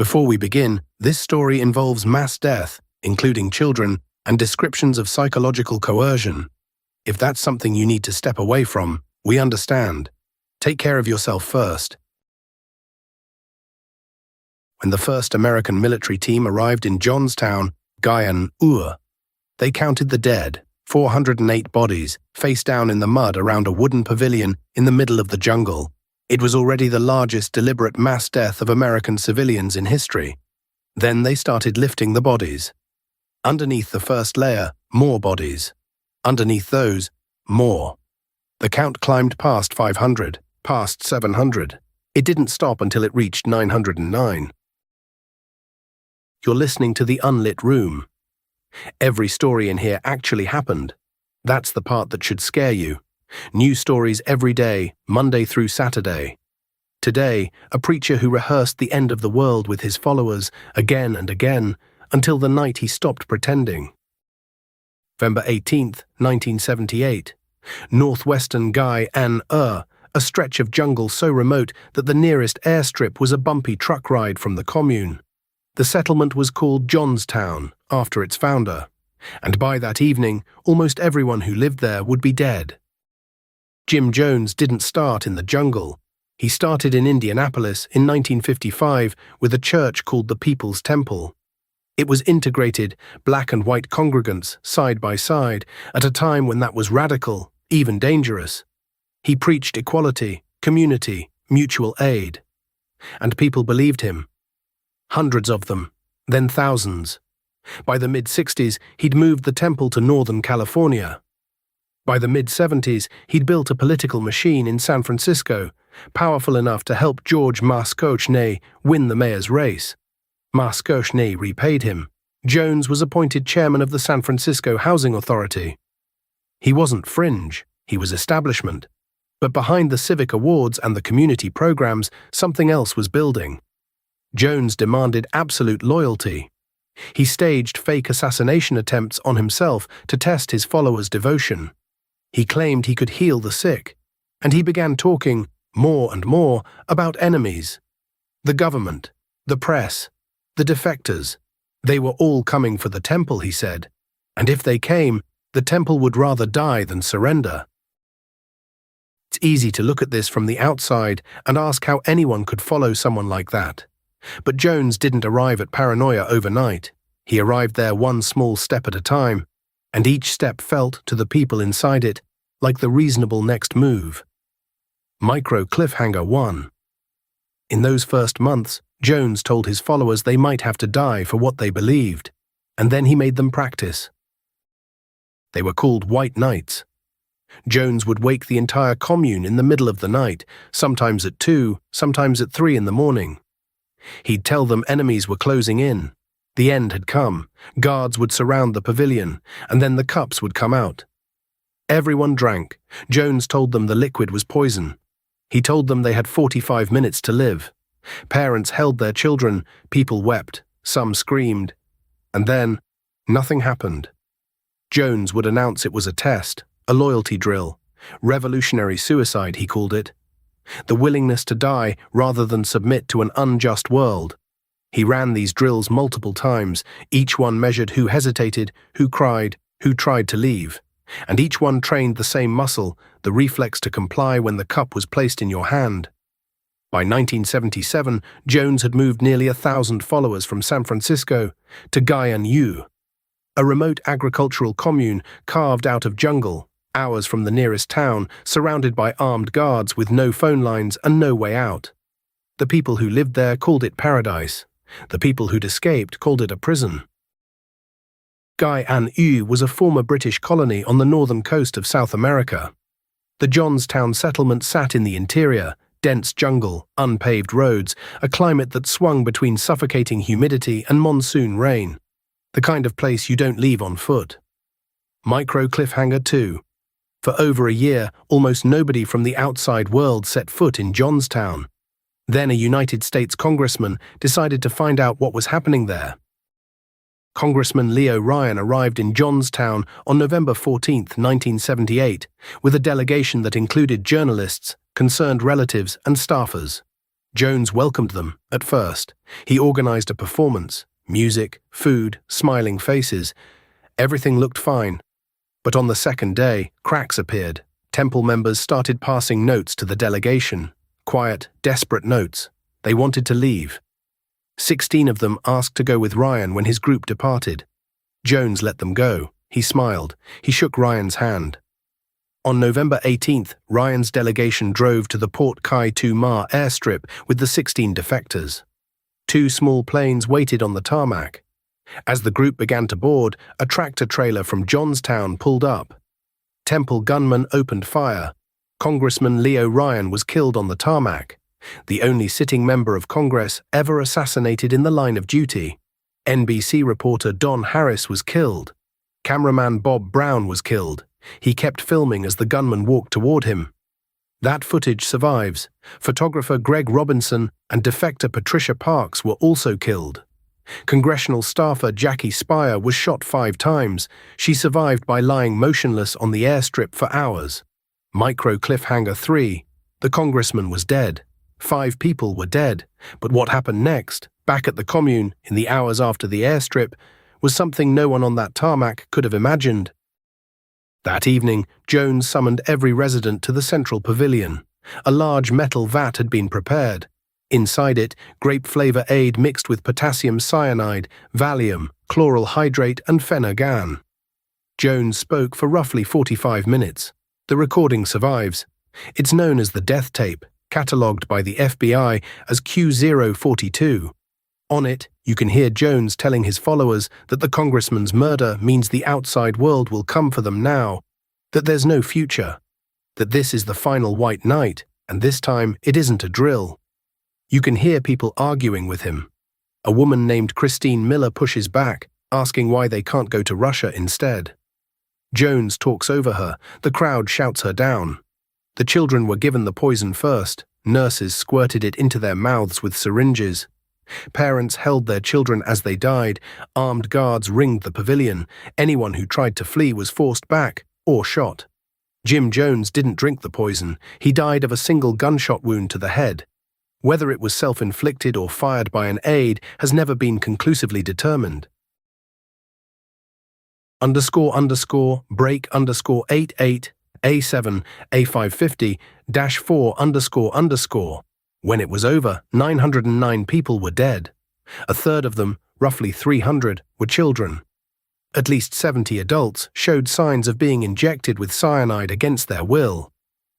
Before we begin, this story involves mass death, including children, and descriptions of psychological coercion. If that's something you need to step away from, we understand. Take care of yourself first. When the first American military team arrived in Jonestown, Guyana, they counted the dead, 408 bodies, face down in the mud around a wooden pavilion in the middle of the jungle. It was already the largest deliberate mass death of American civilians in history. Then they started lifting the bodies. Underneath the first layer, more bodies. Underneath those, more. The count climbed past 500, past 700. It didn't stop until it reached 909. You're listening to the Unlit Room. Every story in here actually happened. That's the part that should scare you. New stories every day, Monday through Saturday. Today, a preacher who rehearsed the end of the world with his followers again and again until the night he stopped pretending. November 18th, 1978. Northwestern Guyana, a stretch of jungle so remote that the nearest airstrip was a bumpy truck ride from the commune. The settlement was called Jonestown, after its founder, and by that evening, almost everyone who lived there would be dead. Jim Jones didn't start in the jungle. He started in Indianapolis in 1955 with a church called the People's Temple. It was integrated, black and white congregants, side by side, at a time when that was radical, even dangerous. He preached equality, community, mutual aid. And people believed him. Hundreds of them, then thousands. By the mid-60s, he'd moved the temple to Northern California. By the mid-70s, he'd built a political machine in San Francisco, powerful enough to help George Mascochne win the mayor's race. Mascochne repaid him. Jones was appointed chairman of the San Francisco Housing Authority. He wasn't fringe, he was establishment. But behind the civic awards and the community programs, something else was building. Jones demanded absolute loyalty. He staged fake assassination attempts on himself to test his followers' devotion. He claimed he could heal the sick, and he began talking more and more about enemies. The government, the press, the defectors. They were all coming for the temple, he said, and if they came, the temple would rather die than surrender. It's easy to look at this from the outside and ask how anyone could follow someone like that. But Jones didn't arrive at paranoia overnight. He arrived there one small step at a time, and each step felt, to the people inside it, like the reasonable next move. Micro cliffhanger 1. In those first months, Jones told his followers they might have to die for what they believed, and then he made them practice. They were called White Nights. Jones would wake the entire commune in the middle of the night, sometimes at 2, sometimes at 3 in the morning. He'd tell them enemies were closing in. The end had come. Guards would surround the pavilion, and then the cups would come out. Everyone drank. Jones told them the liquid was poison. He told them they had 45 minutes to live. Parents held their children, people wept, some screamed. And then, nothing happened. Jones would announce it was a test, a loyalty drill. Revolutionary suicide, he called it. The willingness to die rather than submit to an unjust world. He ran these drills multiple times. Each one measured who hesitated, who cried, who tried to leave. And each one trained the same muscle, the reflex to comply when the cup was placed in your hand. By 1977, Jones had moved nearly 1,000 followers from San Francisco to Guyana, a remote agricultural commune carved out of jungle, hours from the nearest town, surrounded by armed guards with no phone lines and no way out. The people who lived there called it paradise. The people who'd escaped called it a prison. Guyana was a former British colony on the northern coast of South America. The Jonestown settlement sat in the interior, dense jungle, unpaved roads, a climate that swung between suffocating humidity and monsoon rain. The kind of place you don't leave on foot. Micro cliffhanger 2. For over a year, almost nobody from the outside world set foot in Jonestown. Then a United States congressman decided to find out what was happening there. Congressman Leo Ryan arrived in Jonestown on November 14, 1978, with a delegation that included journalists, concerned relatives, and staffers. Jones welcomed them, at first. He organized a performance, music, food, smiling faces. Everything looked fine. But on the second day, cracks appeared. Temple members started passing notes to the delegation. Quiet, desperate notes. They wanted to leave. 16 of them asked to go with Ryan when his group departed. Jones let them go. He smiled. He shook Ryan's hand. On November 18th, Ryan's delegation drove to the Port Kai Tu Ma airstrip with the 16 defectors. 2 small planes waited on the tarmac. As the group began to board, a tractor-trailer from Jonestown pulled up. Temple gunmen opened fire. Congressman Leo Ryan was killed on the tarmac, the only sitting member of Congress ever assassinated in the line of duty. NBC reporter Don Harris was killed. Cameraman Bob Brown was killed. He kept filming as the gunman walked toward him. That footage survives. Photographer Greg Robinson and defector Patricia Parks were also killed. Congressional staffer Jackie Spire was shot 5 times. She survived by lying motionless on the airstrip for hours. Micro cliffhanger 3. The congressman was dead. 5 people were dead. But what happened next, back at the commune, in the hours after the airstrip, was something no one on that tarmac could have imagined. That evening, Jones summoned every resident to the central pavilion. A large metal vat had been prepared. Inside it, grape-flavor aid mixed with potassium cyanide, Valium, chloral hydrate, and Phenergan. Jones spoke for roughly 45 minutes. The recording survives. It's known as the death tape, catalogued by the FBI as Q042. On it, you can hear Jones telling his followers that the congressman's murder means the outside world will come for them now, that there's no future, that this is the final white night, and this time it isn't a drill. You can hear people arguing with him. A woman named Christine Miller pushes back, asking why they can't go to Russia instead. Jones talks over her. The crowd shouts her down. The children were given the poison first. Nurses squirted it into their mouths with syringes. Parents held their children as they died. Armed guards ringed the pavilion. Anyone who tried to flee was forced back or shot. Jim Jones didn't drink the poison. He died of a single gunshot wound to the head. Whether it was self-inflicted or fired by an aide has never been conclusively determined. __break_88 A7 A550-4 __. When it was over, 909 people were dead. A third of them, roughly 300, were children. At least 70 adults showed signs of being injected with cyanide against their will.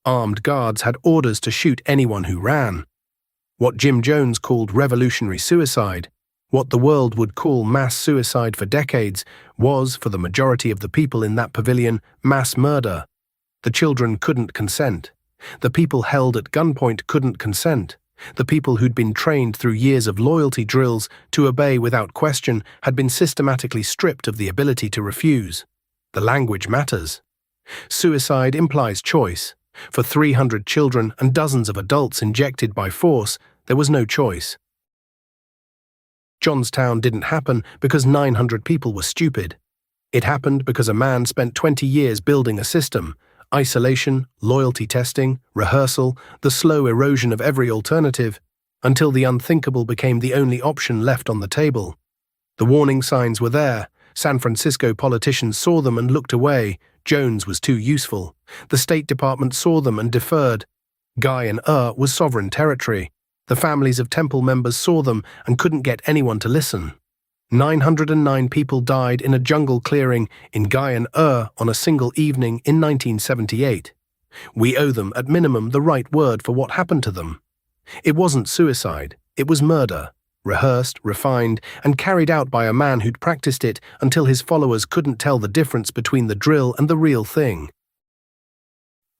Armed guards had orders to shoot anyone who ran. What Jim Jones called revolutionary suicide, what the world would call mass suicide for decades, was, for the majority of the people in that pavilion, mass murder. The children couldn't consent. The people held at gunpoint couldn't consent. The people who'd been trained through years of loyalty drills to obey without question had been systematically stripped of the ability to refuse. The language matters. Suicide implies choice. For 300 children and dozens of adults injected by force, there was no choice. Jonestown didn't happen because 900 people were stupid. It happened because a man spent 20 years building a system. Isolation, loyalty testing, rehearsal, the slow erosion of every alternative, until the unthinkable became the only option left on the table. The warning signs were there. San Francisco politicians saw them and looked away. Jones was too useful. The State Department saw them and deferred. Guy and was sovereign territory. The families of Temple members saw them and couldn't get anyone to listen. 909 people died in a jungle clearing in Guy and on a single evening in 1978. We owe them, at minimum, the right word for what happened to them. It wasn't suicide, it was murder, rehearsed, refined, and carried out by a man who'd practiced it until his followers couldn't tell the difference between the drill and the real thing.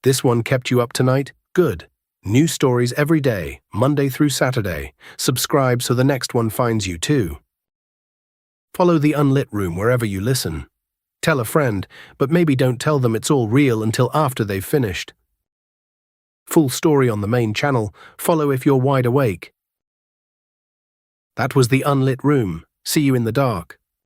This one kept you up tonight? Good. New stories every day, Monday through Saturday. Subscribe so the next one finds you too. Follow the Unlit Room wherever you listen. Tell a friend, but maybe don't tell them it's all real until after they've finished. Full story on the main channel. Follow if you're wide awake. That was the Unlit Room. See you in the dark.